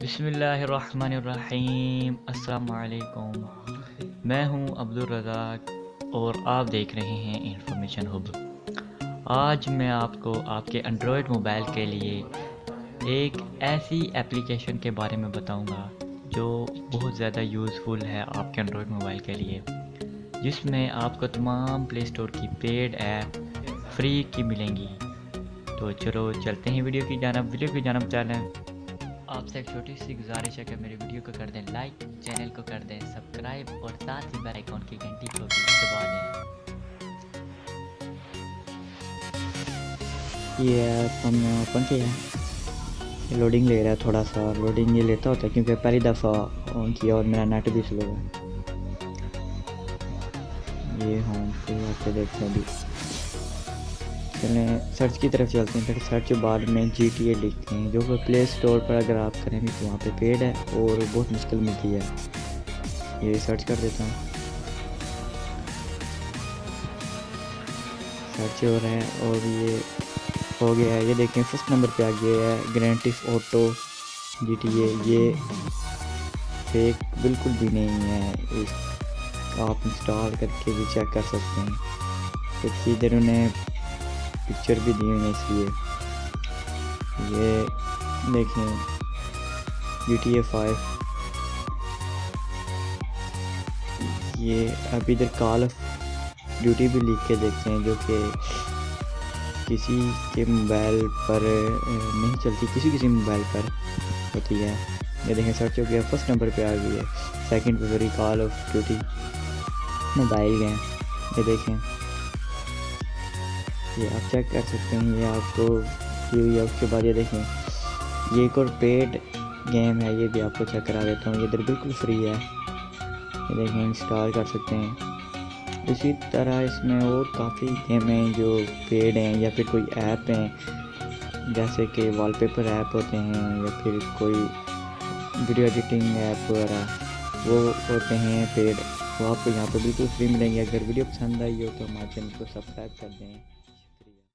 बिस्मिल्लाहिर्रहमानिर्रहीम। अस्सलाम वालेकुम। मैं हूं अब्दुल रज़ाक और आप देख रहे हैं इंफॉर्मेशन हब। आज मैं आपको आपके एंड्रॉयड मोबाइल के लिए एक ऐसी एप्लीकेशन के बारे में बताऊंगा जो बहुत ज़्यादा यूज़फुल है आपके एंड्रॉयड मोबाइल के लिए, जिसमें आपको तमाम प्ले स्टोर की पेड ऐप फ्री की मिलेंगी। तो चलो चलते हैं वीडियो की जानब चलें। आपसे एक छोटी सी गुजारिश है कि मेरे वीडियो को कर दें लाइक, चैनल को कर दें सब्सक्राइब और साथ ही बेल आइकॉन की घंटी को भी दबा दें। ये ऐप हमने ओपन किया है। ये लोडिंग ले रहा है, थोड़ा सा लोडिंग ये लेता होता है क्योंकि पहली दफ़ा ऑन किया और मेरा नेट भी स्लो है। ये होम पे आके देखते हैं। अभी चलें सर्च की तरफ चलते हैं। फिर सर्च बार में GTA लिखते हैं, जो कि प्ले स्टोर पर अगर आप करेंगे तो वहाँ पे पेड है और बहुत मुश्किल मिलती है। ये सर्च कर देता हूँ। सर्च हो रहा है और ये हो गया है। ये देखें फर्स्ट नंबर पे आ गया है ग्रैंड थेफ्ट ऑटो GTA। ये फेक बिल्कुल भी नहीं है, इस आप इंस्टॉल करके भी चेक कर सकते हैं। क्योंकि इधर उन्हें पिक्चर भी दी हुई है, इसलिए ये देखें GTA 5। ये अभी इधर कॉल ऑफ ड्यूटी भी लिख के देखते हैं, जो कि किसी के मोबाइल पर नहीं चलती, किसी मोबाइल पर होती है। ये देखें सर्च हो गया, फर्स्ट नंबर पे आ गई है। सेकंड पे वही call of duty mobile game. ये देखें, ये आप चेक कर सकते हैं। ये आपको ये हुई है। उसके बाद ये देखें ये एक और पेड गेम है, ये भी आपको चेक करा देता हूँ। ये इधर बिल्कुल फ्री है। ये देखें इंस्टॉल कर सकते हैं। इसी तरह इसमें और काफ़ी गेम हैं जो पेड हैं, या फिर कोई ऐप हैं जैसे कि वॉलपेपर ऐप होते हैं, या फिर कोई वीडियो एडिटिंग ऐप वगैरह, वो होते हैं पेड। वो आपको यहाँ पे बिल्कुल फ्री मिलेंगे। अगर वीडियो पसंद आई हो तो हमारे चैनल को सब्सक्राइब कर दें।